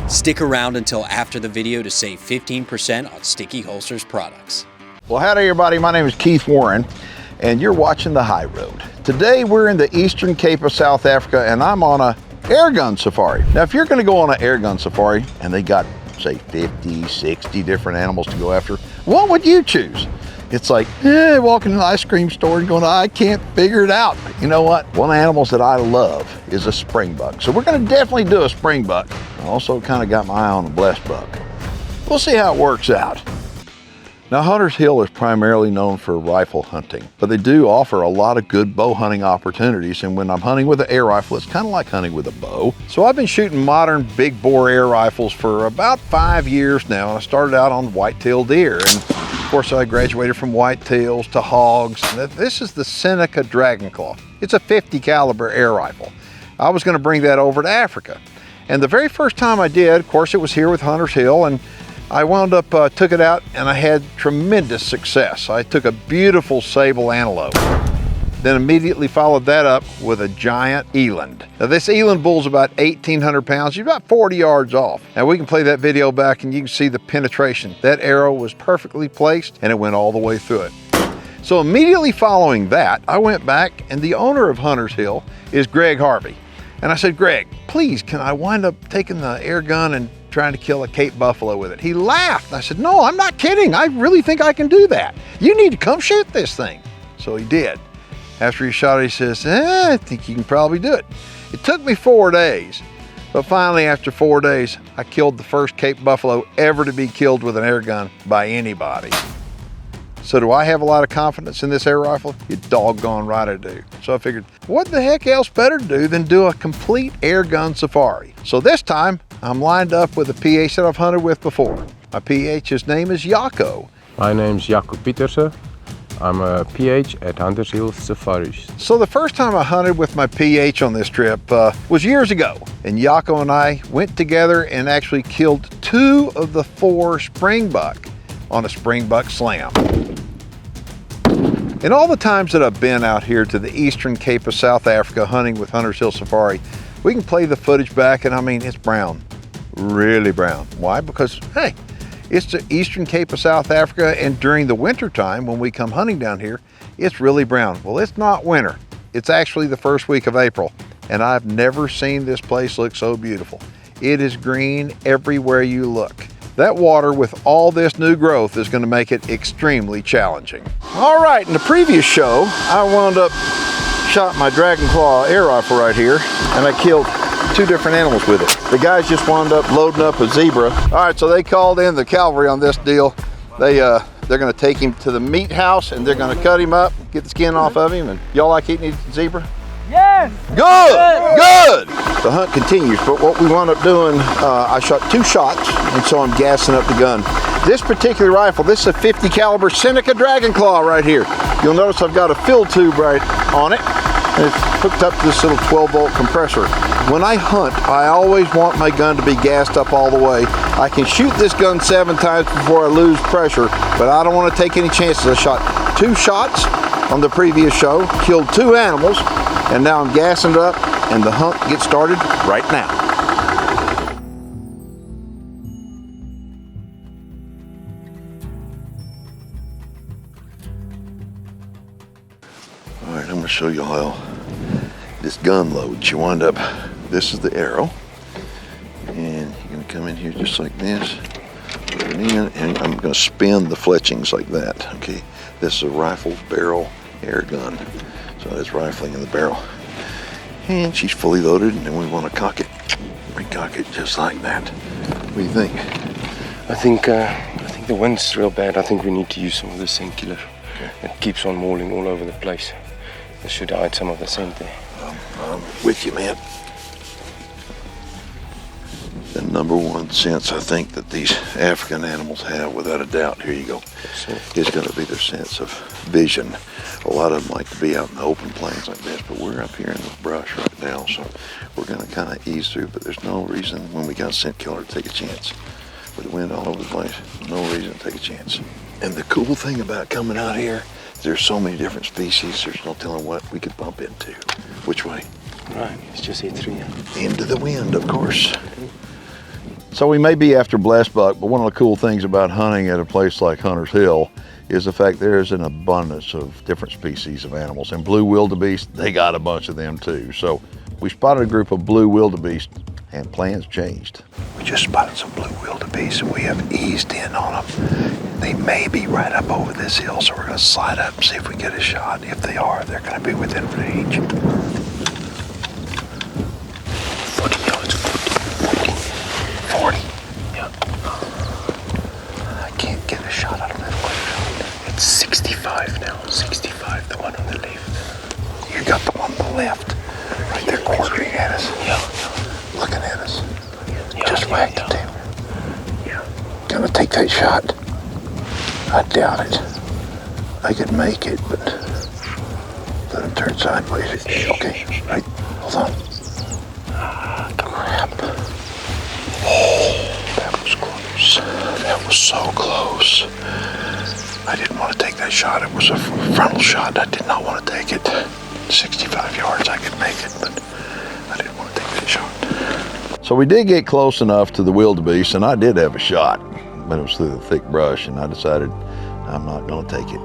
Stick around until after the video to save 15% on Sticky Holsters products. Well, howdy everybody, my name is Keith Warren and you're watching The High Road. Today we're in the Eastern Cape of South Africa and I'm on a airgun safari. Now if you're gonna go on an airgun safari and they got say 50, 60 different animals to go after, what would you choose? It's like, walking in an ice cream store and going, I can't figure it out. But you know what? One of the animals that I love is a springbuck. So we're gonna definitely do a springbuck. I also kind of got my eye on a blesbuck. We'll see how it works out. Now Hunters Hill is primarily known for rifle hunting, but they do offer a lot of good bow hunting opportunities. And when I'm hunting with an air rifle, it's kind of like hunting with a bow. So I've been shooting modern big bore air rifles for about 5 years now. I started out on whitetail deer. And of course I graduated from whitetails to hogs. This is the Seneca Dragonclaw. It's a 50 caliber air rifle. I was gonna bring that over to Africa. And the very first time I did, of course it was here with Hunters Hill, and I wound up, took it out and I had tremendous success. I took a beautiful sable antelope, then immediately followed that up with a giant eland. Now this eland bull's about 1,800 pounds, he's about 40 yards off. Now we can play that video back and you can see the penetration. That arrow was perfectly placed and it went all the way through it. So immediately following that, I went back and the owner of Hunters Hill is Greg Harvey. And I said, Greg, please, can I wind up taking the air gun and trying to kill a Cape buffalo with it? He laughed. I said, no, I'm not kidding. I really think I can do that. You need to come shoot this thing. So he did. After he shot it, he says, I think you can probably do it. It took me 4 days, but finally after 4 days, I killed the first Cape buffalo ever to be killed with an air gun by anybody. So do I have a lot of confidence in this air rifle? You doggone right I do. So I figured, what the heck else better to do than do a complete air gun safari? So this time, I'm lined up with a PH that I've hunted with before. My PH's name is Jaco. My name's Jaco Pieterse. I'm a PH at Hunters Hill Safaris. So the first time I hunted with my PH on this trip was years ago. And Jaco and I went together and actually killed 2 of the 4 springbuck on a springbuck slam. In all the times that I've been out here to the Eastern Cape of South Africa hunting with Hunters Hill Safari, we can play the footage back and I mean, it's brown, really brown. Why? Because, hey, it's the Eastern Cape of South Africa and during the winter time when we come hunting down here, it's really brown. Well, it's not winter. It's actually the first week of April and I've never seen this place look so beautiful. It is green everywhere you look. That water with all this new growth is going to make it extremely challenging. All right, in the previous show, I wound up shot my Dragonclaw air rifle right here, and I killed 2 different animals with it. The guys just wound up loading up a zebra. All right, so they called in the cavalry on this deal. They're going to take him to the meat house, and they're going to cut him up, get the skin off of him. And y'all like eating zebra? Yes! Good! The hunt continues, but what we wound up doing, I shot 2 shots, and so I'm gassing up the gun. This particular rifle, this is a 50 caliber Seneca Dragonclaw right here. You'll notice I've got a fill tube right on it, and it's hooked up to this little 12-volt compressor. When I hunt, I always want my gun to be gassed up all the way. I can shoot this gun 7 times before I lose pressure, but I don't want to take any chances. I shot 2 shots on the previous show, killed 2 animals, and now I'm gassing it up and the hunt gets started right now. All right, I'm gonna show you how this gun loads. You wind up, this is the arrow, and you're gonna come in here just like this, put it in, and I'm gonna spin the fletchings like that, okay? This is a rifle barrel air gun. So it's rifling in the barrel. And she's fully loaded, and then we want to cock it. Recock it just like that. What do you think? I think the wind's real bad. I think we need to use some of the scent killer. Okay. It keeps on mauling all over the place. This should hide some of the scent there. I'm with you, man. The #1 sense I think that these African animals have, without a doubt, here you go, is going to be their sense of vision. A lot of them like to be out in the open plains like this, but we're up here in the brush right now, so we're going to kind of ease through, but there's no reason when we got a scent killer to take a chance. With the wind all over the place, no reason to take a chance. And the cool thing about coming out here, there's so many different species, there's no telling what we could bump into. Which way? Right, it's just hit through. Into the wind, of course. So we may be after blesbuck, but one of the cool things about hunting at a place like Hunter's Hill is the fact there is an abundance of different species of animals. And blue wildebeest, they got a bunch of them too. So we spotted a group of blue wildebeest and plans changed. We just spotted some blue wildebeest and we have eased in on them. They may be right up over this hill, so we're gonna slide up and see if we get a shot. If they are, they're gonna be within range. 40 yards, 40. Yeah. I can't get a shot out of that one. It's 65 now, 65, the one on the left. You got the one on the left, right there quartering at us. Yeah. Looking at us. Yeah, Just whacked the tail. Yeah. Gonna take that shot. I doubt it. I could make it, but let him turn sideways. Okay, right, hold on. Crap. Oh, that was close. That was so close. I didn't want to take that shot. It was a frontal shot. I did not want to take it. 65 yards, I could make it, but I didn't want to take that shot. So we did get close enough to the wildebeest, and I did have a shot, but it was through the thick brush, and I decided I'm not going to take it.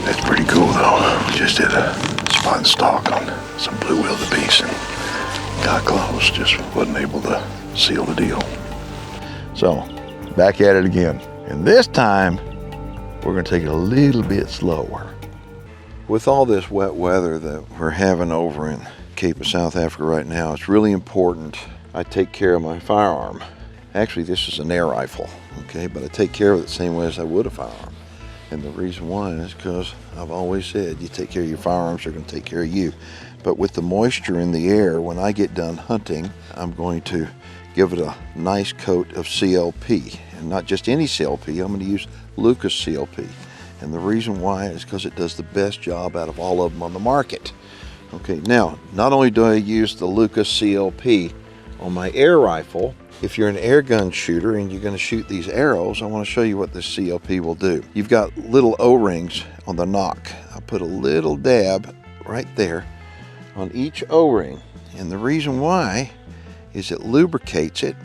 That's pretty cool, though. We just did a spot and stalk on some blue wildebeest and got close, just wasn't able to seal the deal. So, back at it again. And this time, we're going to take it a little bit slower. With all this wet weather that we're having over in Cape of South Africa right now, it's really important I take care of my firearm. Actually, this is an air rifle, okay, but I take care of it the same way as I would a firearm. And the reason why is because I've always said you take care of your firearms, they're going to take care of you. But with the moisture in the air, when I get done hunting, I'm going to give it a nice coat of CLP. And not just any CLP, I'm going to use Lucas CLP. And the reason why is because it does the best job out of all of them on the market. Okay, now, not only do I use the Lucas CLP on my air rifle, if you're an air gun shooter and you're going to shoot these arrows, I want to show you what this CLP will do. You've got little O-rings on the nock. I put a little dab right there on each O-ring. And the reason why is it lubricates it.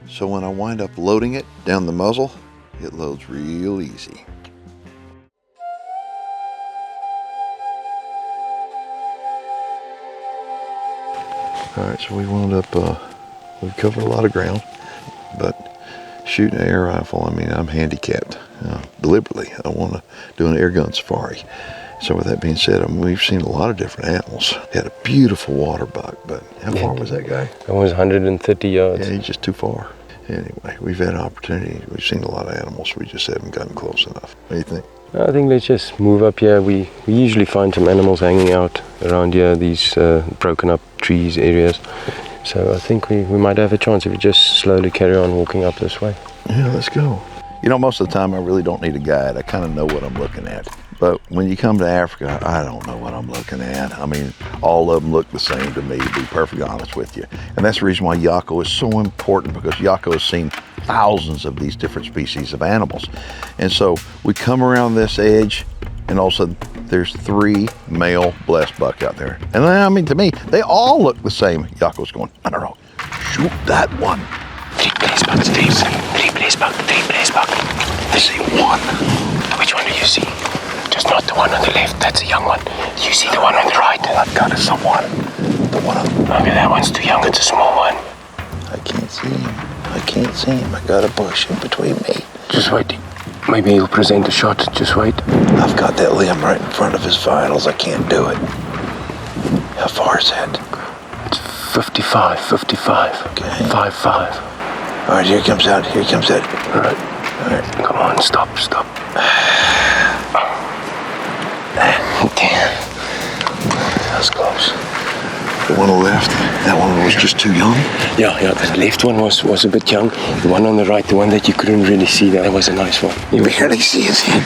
So when I wind up loading it down the muzzle, it loads real easy. All right, so we wound up, we covered a lot of ground, but shooting an air rifle, I mean, I'm handicapped deliberately. I want to do an air gun safari. So with that being said, we've seen a lot of different animals. Had a beautiful water buck, but how far was that guy? That was 130 yards. Yeah, he's just too far. Anyway, we've had opportunity. We've seen a lot of animals. We just haven't gotten close enough. What do you think? I think let's just move up here. We usually find some animals hanging out around here, these broken up trees areas. So I think we might have a chance if we just slowly carry on walking up this way. Yeah, let's go. You know, most of the time I really don't need a guide. I kind of know what I'm looking at. But when you come to Africa, I don't know what I'm looking at. I mean, all of them look the same to me, to be perfectly honest with you. And that's the reason why Jaco is so important, because Jaco has seen thousands of these different species of animals. And so we come around this edge, and all of a sudden there's 3 male blesbuck out there. And I mean, to me, they all look the same. Jaco's going, no, shoot that one. 3 blesbuck, 3 blesbuck, 3 blesbuck. I see 1. Which one do you see? Just not the one on the left, that's a young one. You see the one on the right? All I've got is the one. The one on the right. Maybe that one's too young, it's a small one. I can't see him. I can't see him. I got a bush in between me. Just wait. Maybe he'll present a shot. Just wait. I've got that limb right in front of his vitals. I can't do it. How far is that? It's 55. Okay. 5. All right, here he comes out. Here he comes out. All right. Come on, stop. Damn. That's close. The one on the left, that one was just too young? Yeah, the left one was a bit young. The one on the right, the one that you couldn't really see, that was a nice one. You barely see his head.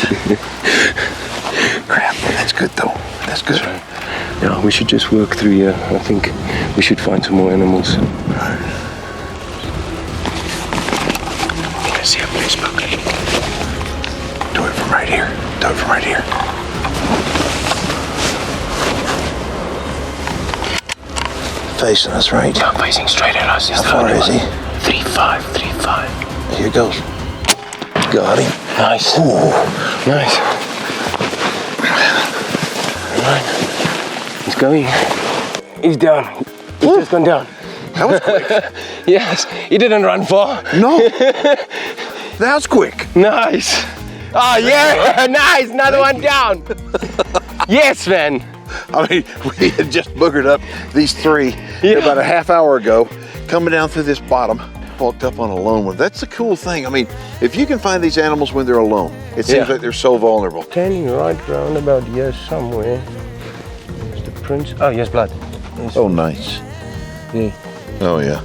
Crap, that's good though. That's good. That's right. Yeah, we should just work through here. I think we should find some more animals. Right. I see a blesbuck. Do it from right here. Facing us, right? Yeah, facing straight at us. How far is he? 3.5, 3.5. Here goes. Got him. Nice. Ooh. Nice. Alright. He's going. He's down. He's just gone down. That was quick. Yes, he didn't run far. No. That was quick. Nice. Oh yeah, nice. Another one down. Yes, man. I mean, we had just boogered up these three about a half hour ago, coming down through this bottom, walked up on a lone one. That's the cool thing. I mean, if you can find these animals when they're alone, it seems like they're so vulnerable. Standing right round about here somewhere. There's the prince. Oh, yes, blood. Yes. Oh, nice. Yeah. Oh, yeah.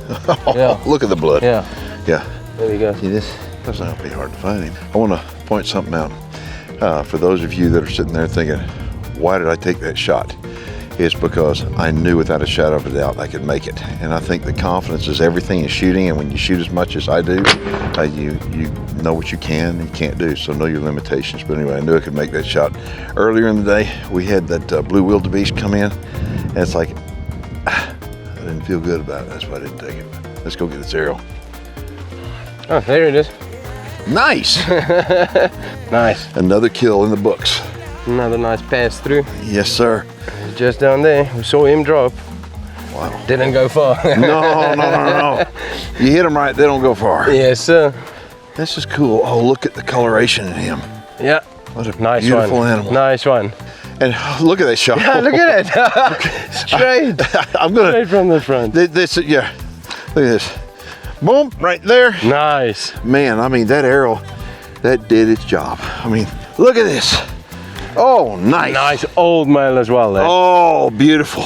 Yeah. Look at the blood. Yeah. Yeah. There we go. See this? Doesn't have to be hard to find him. I want to point something out. For those of you that are sitting there thinking, why did I take that shot? It's because I knew without a shadow of a doubt I could make it. And I think the confidence is everything in shooting, and when you shoot as much as I do, you know what you can and can't do, so know your limitations. But anyway, I knew I could make that shot. Earlier in the day, we had that blue wildebeest come in, and it's like, I didn't feel good about it. That's why I didn't take it. Let's go get its arrow. Oh, there it is. Nice. Nice. Another kill in the books. Another nice pass through. Yes, sir. Just down there. We saw him drop. Wow. Didn't go far. No. You hit them right, they don't go far. Yes, sir. This is cool. Oh, look at the coloration in him. Yeah. What a Nice beautiful one. animal. Nice one. And look at that shot. Yeah, look at it. Straight. I'm gonna. Straight from the front. This, yeah. Look at this. Boom, right there. Nice. Man, I mean, that arrow, that did its job. I mean, look at this. Oh, nice. Nice old male as well there. Oh, beautiful.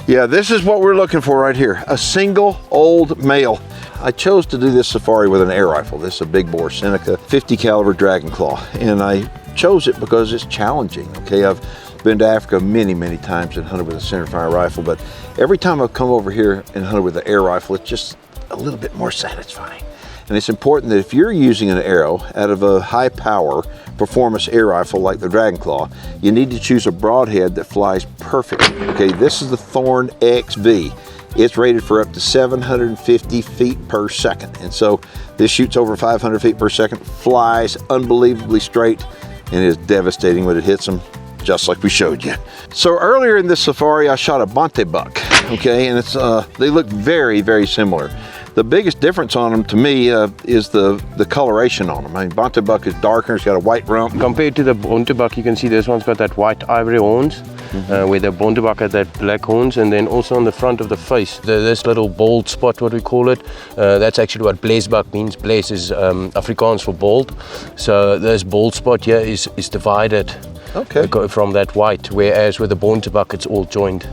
Yeah, this is what we're looking for right here. A single old male. I chose to do this safari with an air rifle. This is a big bore Seneca 50 caliber Dragon Claw. And I chose it because it's challenging. Okay, I've been to Africa many times and hunted with a centerfire rifle, but every time I've come over here and hunted with an air rifle, it's just a little bit more satisfying. And it's important that if you're using an arrow out of a high power performance air rifle like the Dragon Claw, you need to choose a broadhead that flies perfectly. Okay, this is the Thorn XV. It's rated for up to 750 feet per second. And so this shoots over 500 feet per second, flies unbelievably straight, and is devastating when it hits them, just like we showed you. So earlier in this safari, I shot a Bok-To-Bok, okay, and it's they look very similar. The biggest difference on them to me is the coloration on them. I mean, Bok-To-Bok is darker, it's got a white rump. Compared to the Bok-To-Bok, you can see this one's got that white ivory horns, where the Bok-To-Bok had that black horns, and then also on the front of the face, this little bald spot, what we call it, that's actually what blesbuck means. Bles is Afrikaans for bald. So this bald spot here is divided. Okay. From that white, whereas with the Bok-To-Bok, it's all joined.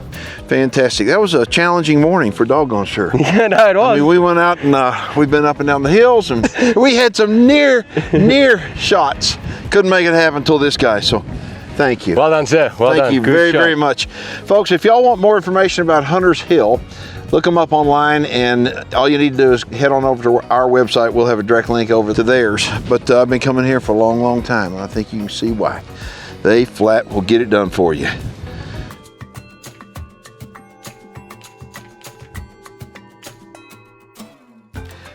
Fantastic. That was a challenging morning for doggone sure. Yeah, no, it was. I mean, we went out and we've been up and down the hills, and we had some near shots. Couldn't make it happen until this guy, so thank you. Well done, sir. Well done. Thank you very much. Folks, if y'all want more information about Hunter's Hill, look them up online, and all you need to do is head on over to our website. We'll have a direct link over to theirs. But I've been coming here for a long time, and I think you can see why. They flat will get it done for you.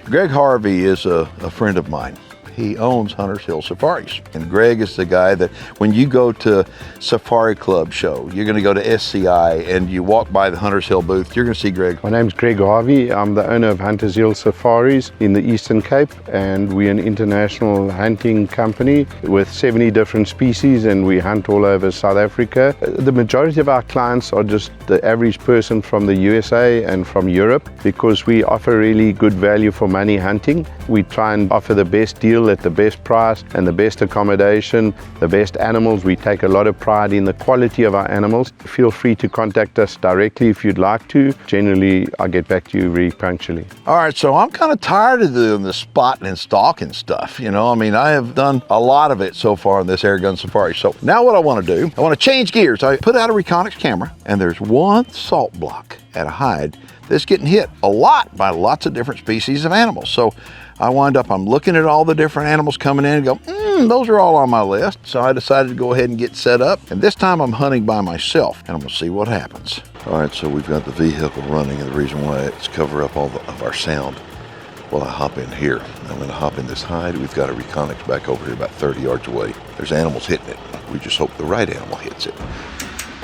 Greg Harvey is a friend of mine. He owns Hunter's Hill Safaris. And Greg is the guy that when you go to Safari Club show, you're gonna go to SCI and you walk by the Hunter's Hill booth, you're gonna see Greg. My name's Greg Harvey. I'm the owner of Hunter's Hill Safaris in the Eastern Cape, and we're an international hunting company with 70 different species, and we hunt all over South Africa. The majority of our clients are just the average person from the USA and from Europe, because we offer really good value for money hunting. We try and offer the best deal at the best price and the best accommodation, the best animals. We take a lot of pride in the quality of our animals. Feel free to contact us directly if you'd like to. Generally, I'll get back to you very punctually. All right, so I'm kind of tired of doing the spotting and stalking stuff. You know, I mean, I have done a lot of it so far in this Airgun Safari. So now what I want to do, I want to change gears. I put out a Reconyx camera, and there's one salt block at a hide that's getting hit a lot by lots of different species of animals. So I wind up, I'm looking at all the different animals coming in and go, those are all on my list. So I decided to go ahead and get set up. And this time I'm hunting by myself, and I'm gonna see what happens. All right, so we've got the vehicle running, and the reason why it's cover up all of our sound. Well, I hop in here. I'm gonna hop in this hide. We've got a Reconyx back over here about 30 yards away. There's animals hitting it. We just hope the right animal hits it.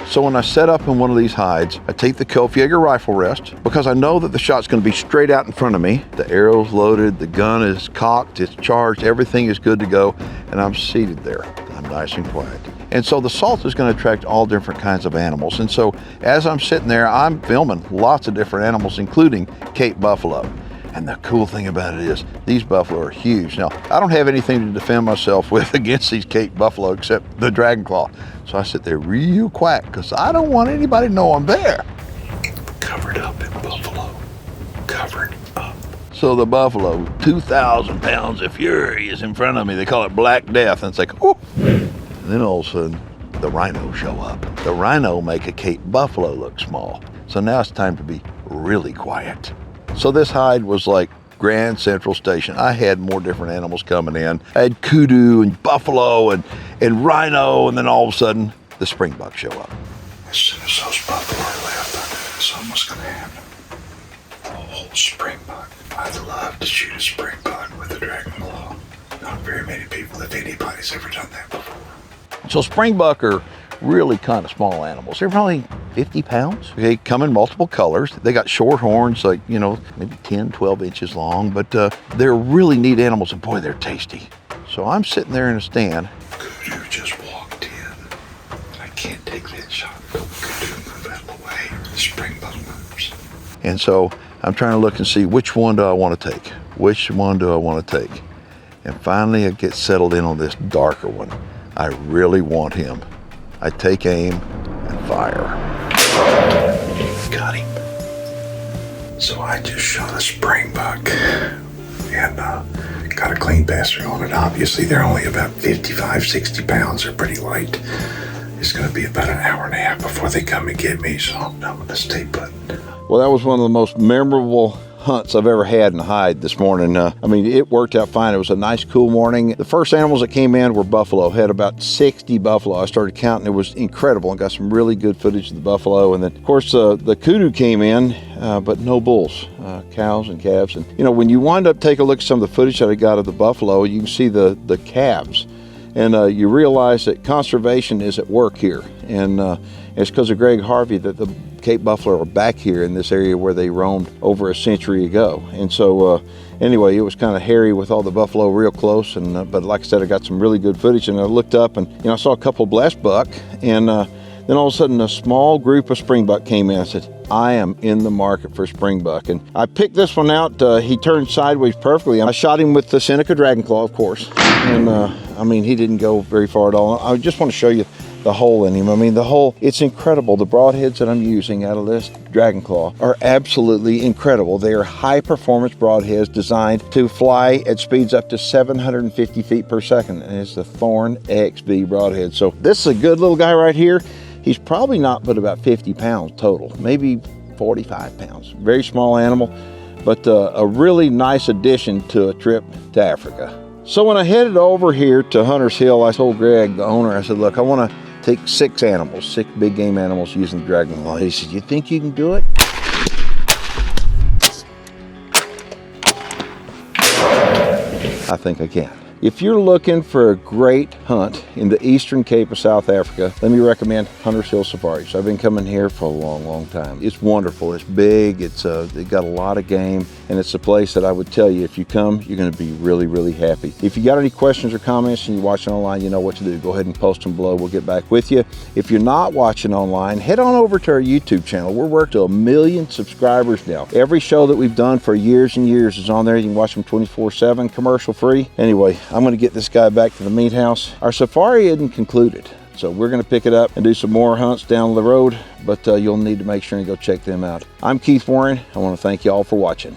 So when I set up in one of these hides, I take the Kopfjäger rifle rest because I know that the shot's gonna be straight out in front of me. The arrow's loaded, the gun is cocked, it's charged, everything is good to go, and I'm seated there. I'm nice and quiet. And so the salt is gonna attract all different kinds of animals. And so as I'm sitting there, I'm filming lots of different animals, including Cape buffalo. And the cool thing about it is these buffalo are huge. Now, I don't have anything to defend myself with against these Cape buffalo except the dragon claw. So I sit there real quiet because I don't want anybody to know I'm there. Covered up in buffalo, covered up. So the buffalo, 2,000 pounds of fury is in front of me. They call it Black Death. And it's like, oh. And then all of a sudden, the rhino show up. The rhino make a Cape buffalo look small. So now it's time to be really quiet. So this hide was like Grand Central Station. I had more different animals coming in. I had kudu and buffalo and rhino, and then all of a sudden, the Springbok show up. As soon as those buffalo left, I knew something was gonna happen. Oh, Springbok. I'd love to shoot a Springbok with a dragon claw. Not very many people, if anybody's ever done that before. So Springbok are really kind of small animals. They're probably 50 pounds. They come in multiple colors. They got short horns, like, you know, maybe 10, 12 inches long, but they're really neat animals, and boy, they're tasty. So I'm sitting there in a stand. Kudu just walked in. I can't take that shot. Kudu, move out of the way. The Springbok moves. And so I'm trying to look and see which one do I want to take? Which one do I want to take? And finally I get settled in on this darker one. I really want him. I take aim and fire. Got him. So I just shot a Springbok and got a clean bastard on it. Obviously, they're only about 55, 60 pounds. They're pretty light. It's going to be about an hour and a half before they come and get me, so I'm going to stay put. Well, that was one of the most memorable hunts I've ever had in a hide this morning. I mean, it worked out fine. It was a nice, cool morning. The first animals that came in were buffalo. Had about 60 buffalo. I started counting. It was incredible. I got some really good footage of the buffalo. And then, of course, the kudu came in, but no bulls, cows and calves. And, you know, when you wind up taking a look at some of the footage that I got of the buffalo, you can see the calves. And you realize that conservation is at work here. And it's because of Greg Harvey that the Cape buffalo are back here in this area where they roamed over a century ago. And so anyway, it was kind of hairy with all the buffalo real close. And but like I said, I got some really good footage, and I looked up and, you know, I saw a couple of blesbuck, and then all of a sudden a small group of Springbok came in. I said, I am in the market for Springbok. And I picked this one out. He turned sideways perfectly. I shot him with the Seneca Dragon Claw, of course. And I mean, he didn't go very far at all. I just want to show you the hole in him. I mean, the hole, it's incredible. The broadheads that I'm using out of this Dragon Claw are absolutely incredible. They are high performance broadheads designed to fly at speeds up to 750 feet per second. And it's the Thorn XB broadhead. So this is a good little guy right here. He's probably not but about 50 pounds total, maybe 45 pounds. Very small animal, but a really nice addition to a trip to Africa. So when I headed over here to Hunter's Hill, I told Greg, the owner, I said, look, I want to take 6 animals, 6 big game animals using the Dragon Claw. He said, you think you can do it? I think I can. If you're looking for a great hunt in the Eastern Cape of South Africa, let me recommend Hunter's Hill Safaris. I've been coming here for a long, long time. It's wonderful. It's big. It's they got a lot of game, and it's a place that I would tell you, if you come, you're going to be really, really happy. If you got any questions or comments and you're watching online, you know what to do. Go ahead and post them below. We'll get back with you. If you're not watching online, head on over to our YouTube channel. We're working to 1 million subscribers now. Every show that we've done for years and years is on there. You can watch them 24/7, commercial free. Anyway, I'm going to get this guy back to the meat house. Our safari isn't concluded, so we're going to pick it up and do some more hunts down the road, but you'll need to make sure and go check them out. I'm Keith Warren. I want to thank you all for watching.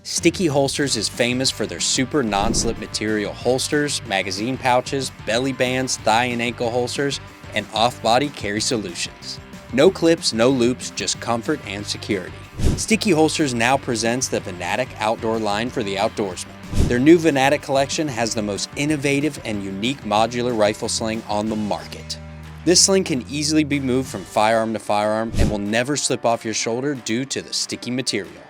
Sticky Holsters is famous for their super non-slip material holsters, magazine pouches, belly bands, thigh and ankle holsters, and off-body carry solutions. No clips, no loops, just comfort and security. Sticky Holsters now presents the Venatic outdoor line for the outdoorsman. Their new Venatic collection has the most innovative and unique modular rifle sling on the market. This sling can easily be moved from firearm to firearm and will never slip off your shoulder due to the sticky material.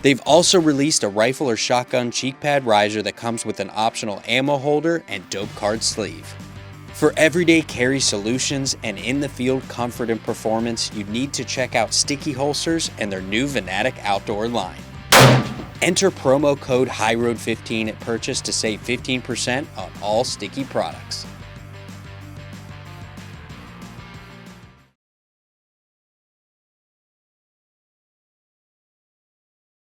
They've also released a rifle or shotgun cheek pad riser that comes with an optional ammo holder and dope card sleeve. For everyday carry solutions and in the field comfort and performance, you need to check out Sticky Holsters and their new Venatic outdoor line. Enter promo code HIGHROAD15 at purchase to save 15% on all Sticky products.